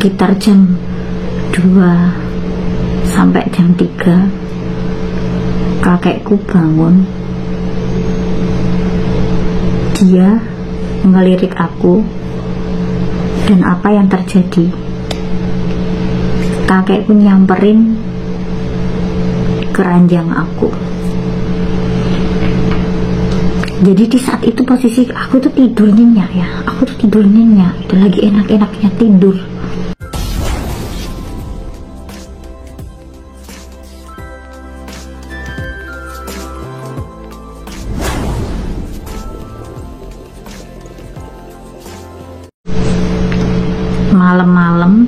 sekitar jam 2 sampai jam 3 kakekku bangun. Dia ngelirik aku dan apa yang terjadi. Kakekku nyamperin keranjang aku. Jadi di saat itu posisi aku tuh tidur nyenyak ya, aku tuh tidur nyenyak, itu lagi enak-enaknya tidur. Malam-malam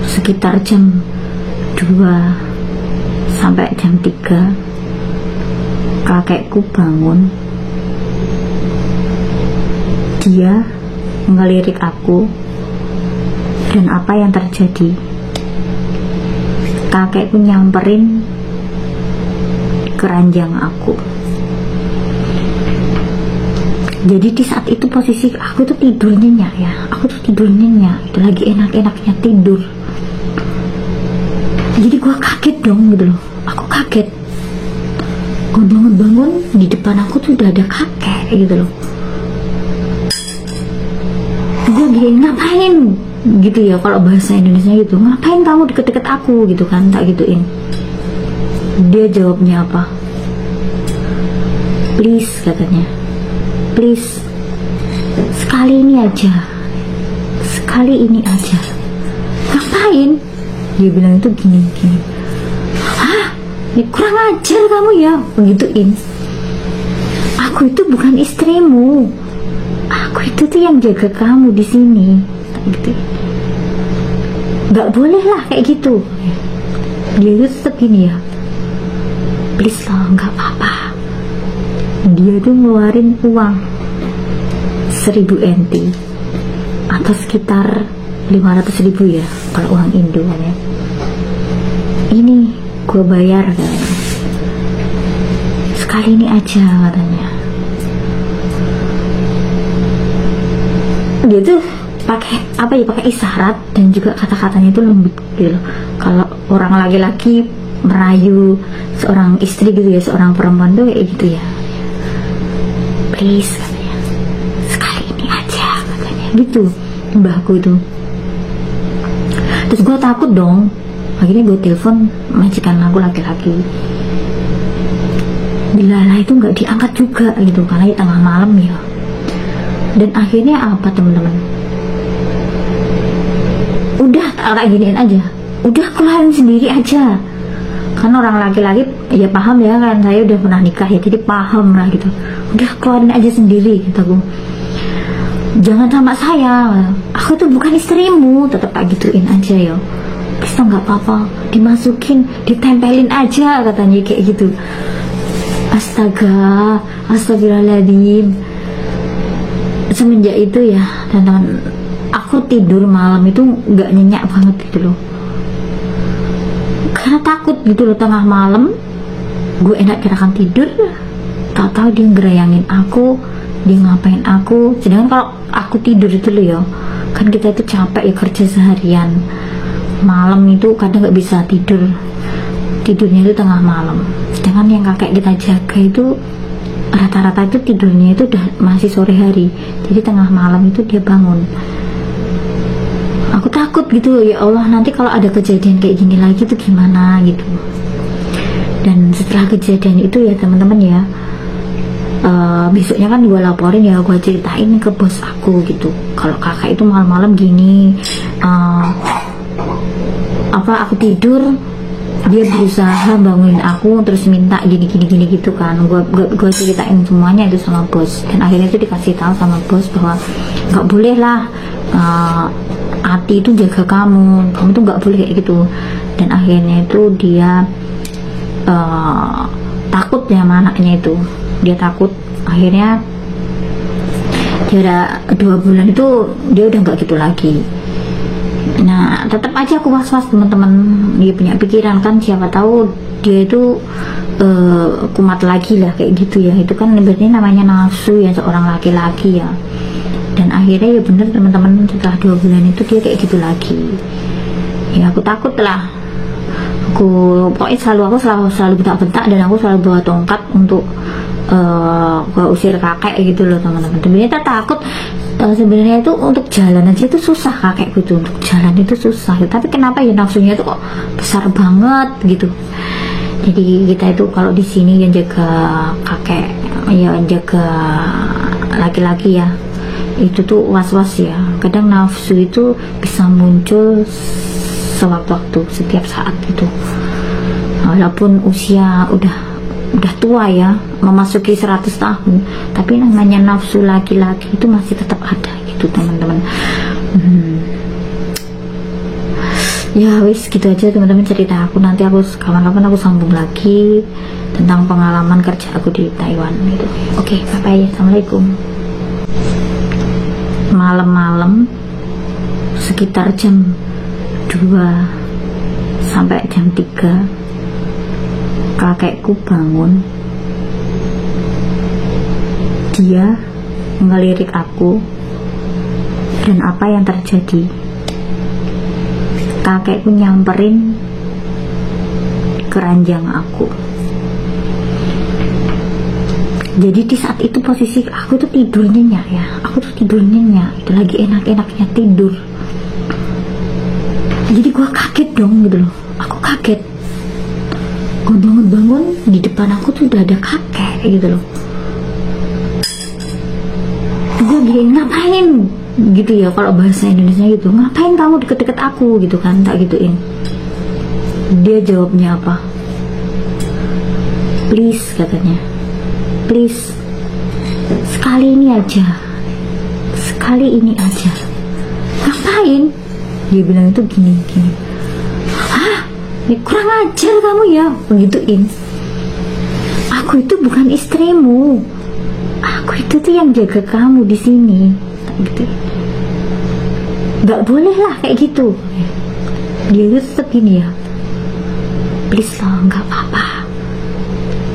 sekitar jam 2 sampai jam 3 kakekku bangun. Dia ngelirik aku dan apa yang terjadi. Kakekku nyamperin keranjang aku. Jadi di saat itu posisi aku tuh tidur nyenyak ya, aku tuh tidur nyenyak, itu lagi enak-enaknya tidur. Jadi gua kaget dong gitu loh, aku kaget. Gua bangun-bangun, di depan aku tuh udah ada kakek gitu loh. Gue gini, ngapain gitu ya, kalau bahasa Indonesia gitu, ngapain kamu deket-deket aku gitu kan, tak gituin. Dia jawabnya apa? Please katanya, please sekali ini aja, sekali ini aja. Ngapain? Dia bilang itu gini. Hah? Ya, kurang ajar kamu ya, begituin. Aku itu bukan istrimu, aku itu tuh yang jaga kamu di sini, gitu. Gak boleh lah kayak gitu. Dia itu tetap gini ya, please lah, nggak apa-apa. Dia tuh ngeluarin uang 1000 NT atau sekitar 500.000 ya kalau uang Indo kan ya. Ini gue bayar kan, sekali ini aja katanya. Dia tuh pakai apa ya, pakai isyarat dan juga kata-katanya itu lembut gitu. Kalau orang laki-laki merayu seorang istri gitu ya, seorang perempuan tuh kayak gitu ya, please katanya, sekali ini aja katanya gitu mbahku itu. Terus gue takut dong, akhirnya gue telepon majikan aku laki-laki. Bila itu nggak diangkat juga gitu karena di tengah malam ya. Dan akhirnya apa teman-teman, udah tak giniin aja, udah keluarin sendiri aja. Karena orang laki-laki ya paham ya kan, saya udah pernah nikah ya, jadi paham lah gitu. Udah keluarin aja sendiri kataku, jangan sama saya, aku tuh bukan istrimu. Tetap tak gituin aja ya, bisa nggak apa-apa, dimasukin, ditempelin aja katanya kayak gitu. Astaga, astagfirullahaladzim. Semenjak itu ya teman-teman, aku tidur malam itu nggak nyenyak banget gitu loh, karena takut gitu loh. Tengah malam gue enak-enakan tidur, tahu-tahu dia ngerayangin aku, dia ngapain aku. Sedangkan kalau aku tidur itu loh ya, kan kita itu capek ya kerja seharian, malam itu kadang nggak bisa tidur, tidurnya itu tengah malam. Sedangkan yang kakek kita jaga itu rata-rata itu tidurnya itu udah masih sore hari, jadi tengah malam itu dia bangun. Aku takut gitu, ya Allah nanti kalau ada kejadian kayak gini lagi tuh gimana gitu. Dan setelah kejadian itu ya teman-teman ya, besoknya kan gue laporin ya, gue ceritain ke bos aku gitu, kalau kakak itu malam-malam gini, aku tidur, dia berusaha bangunin aku terus minta gini gitu kan. Gue ceritain semuanya itu sama bos, dan akhirnya itu dikasih tahu sama bos bahwa nggak boleh lah, Ati itu jaga kamu tuh nggak boleh kayak gitu. Dan akhirnya itu dia takut ya sama anaknya itu, dia takut. Akhirnya dia 2 bulan itu dia udah nggak gitu lagi. Nah tetap aja aku was-was teman-teman, dia punya pikiran kan, siapa tahu dia itu kumat lagi lah kayak gitu ya. Itu kan berarti namanya nafsu ya seorang laki-laki ya. Dan akhirnya ya bener teman-teman, setelah 2 bulan itu dia kayak gitu lagi. Ya aku takut lah, pokoknya aku selalu bentak-bentak, dan aku selalu bawa tongkat untuk gua usir kakek gitu loh teman-teman. Sebenarnya takut, sebenarnya itu untuk jalan aja itu susah kakek gitu, untuk jalan itu susah, tapi kenapa ya nafsunya itu kok besar banget gitu. Jadi kita itu kalau di sini yang jaga kakek, ya jaga laki-laki ya, itu tuh was-was ya. Kadang nafsu itu bisa muncul sewaktu-waktu, setiap saat gitu. Walaupun usia udah tua ya, memasuki 100 tahun, tapi namanya nafsu laki-laki itu masih tetap ada gitu teman-teman. Ya wis gitu aja teman-teman cerita aku. Nanti aku kapan-kapan aku sambung lagi tentang pengalaman kerja aku di Taiwan gitu. Oke, bye-bye. Assalamualaikum. Malam-malam sekitar jam 2 sampai jam 3 kakekku bangun. Dia ngelirik aku, dan apa yang terjadi? Kakekku nyamperin keranjang aku. Jadi di saat itu posisi aku tuh tidur nyenyak ya, itu lagi enak-enaknya tidur. Jadi gua kaget dong gitu loh, aku kaget. Gue bangun-bangun, di depan aku tuh udah ada kakek gitu loh. Gue gini, ngapain gitu ya, kalau bahasa Indonesia gitu, ngapain kamu deket-deket aku gitu kan, tak gituin. Dia jawabnya apa? Please, katanya, please, sekali ini aja. Ngapain? Dia bilang itu gini. Hah? Ya, kurang ajar kamu ya, begituin. Aku itu bukan istrimu, aku itu tuh yang jaga kamu di sini, gitu. Gak boleh lah kayak gitu. Dia itu tetap gini ya, please lah, nggak apa-apa.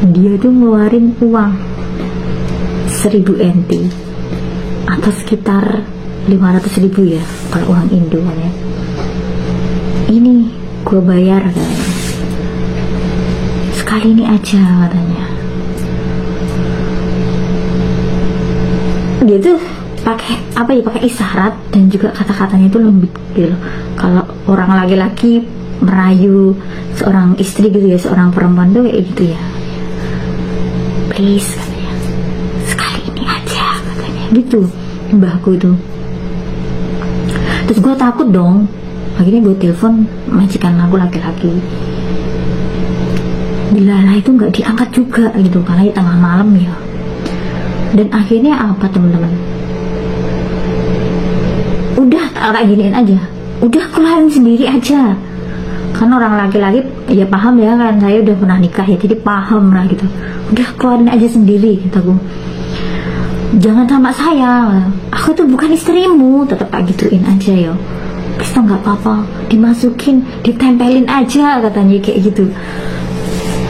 Dia tuh ngeluarin uang 1000 NT atau sekitar 500.000 ya kalau uang Indo ya. Ini gue bayar kan, sekali ini aja, katanya. Dia tuh pakai isyarat, dan juga kata-katanya itu lembut gitu loh. Kalau orang laki-laki merayu seorang istri gitu ya, seorang perempuan tuh kayak gitu ya, please, katanya, sekali ini aja, katanya gitu mbahku itu. Terus gue takut dong, akhirnya gue telepon majikan aku laki-laki. Dilala itu nggak diangkat juga gitu, karena tengah malam ya. Dan akhirnya apa teman-teman? Udah tak giniin aja, udah keluarin sendiri aja. Karena orang laki-laki ya paham ya kan, saya udah pernah nikah ya, jadi paham lah gitu. Udah keluarin aja sendiri, kataku. Jangan sama saya, aku tuh bukan istrimu, tetap tak gituin aja ya. Bisa nggak apa-apa, dimasukin, ditempelin aja, katanya kayak gitu.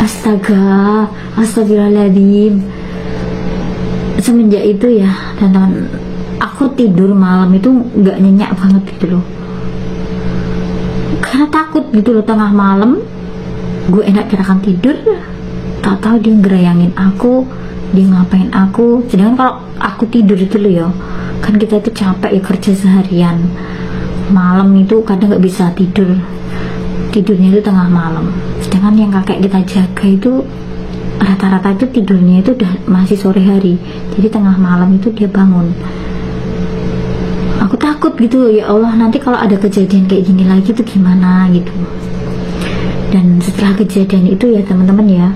Astaga, astagfirullahaladzim. Semenjak itu ya teman-teman, aku tidur malam itu nggak nyenyak banget gitu loh, karena takut gitu loh. Tengah malam gue enak-enakan tidur, tak tahu dia ngerayangin aku, dia ngapain aku. Sedangkan kalau aku tidur itu loh ya, kan kita itu capek ya kerja seharian, malam itu kadang nggak bisa tidurnya itu tengah malam. Sedangkan yang kakek kita jaga itu rata-rata itu tidurnya itu udah masih sore hari, jadi tengah malam itu dia bangun. Aku takut gitu, ya Allah, nanti kalau ada kejadian kayak gini lagi tuh gimana gitu. Dan setelah kejadian itu ya teman-teman ya,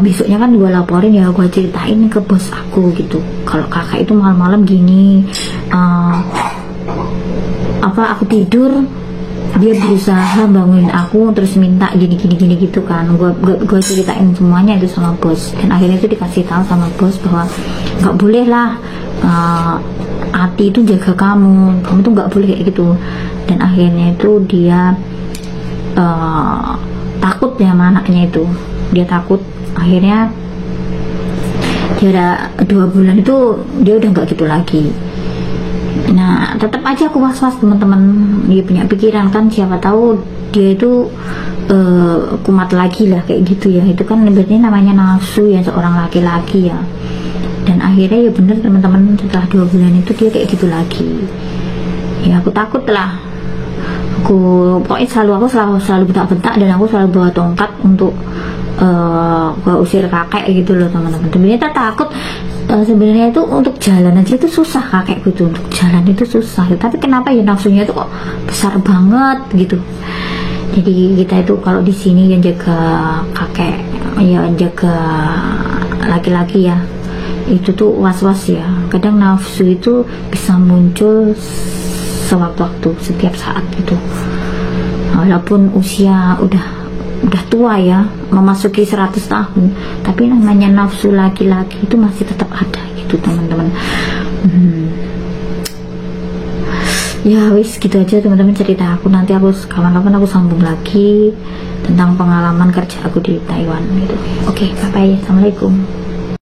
besoknya kan gue laporin ya, gue ceritain ke bos aku gitu, kalau kakak itu malam-malam gini, aku tidur, dia berusaha bangunin aku, terus minta gini gitu kan. Gue ceritain semuanya itu sama bos, dan akhirnya itu dikasih tahu sama bos bahwa nggak boleh lah, Ati itu jaga kamu tuh nggak boleh kayak gitu. Dan akhirnya itu dia takut ya sama anaknya itu, dia takut. Akhirnya dia udah 2 bulan itu dia udah nggak gitu lagi. Nah tetap aja aku was-was teman-teman, dia punya pikiran kan, siapa tahu dia itu kumat lagi lah kayak gitu ya. Itu kan berarti namanya nafsu ya seorang laki-laki ya. Dan akhirnya ya bener teman-teman, setelah 2 bulan itu dia kayak gitu lagi. Ya aku takut lah, aku pokoknya aku selalu bentak-bentak, dan aku selalu bawa tongkat untuk usir kakek gitu loh teman-teman. Sebenarnya takut, sebenarnya itu untuk jalan aja itu susah kakek gitu, untuk jalan itu susah, tapi kenapa ya nafsunya itu kok besar banget gitu. Jadi kita itu kalau di sini yang jaga kakek ya, jaga laki-laki ya, itu tuh was-was ya. Kadang nafsu itu bisa muncul sewaktu-waktu, setiap saat gitu. Walaupun usia udah tua ya, memasuki 100 tahun, tapi namanya nafsu laki-laki itu masih tetap ada gitu teman-teman. Ya wis gitu aja teman-teman cerita aku. Nanti aku kapan-kapan aku sambung lagi tentang pengalaman kerja aku di Taiwan gitu. Oke, bye bye, assalamualaikum.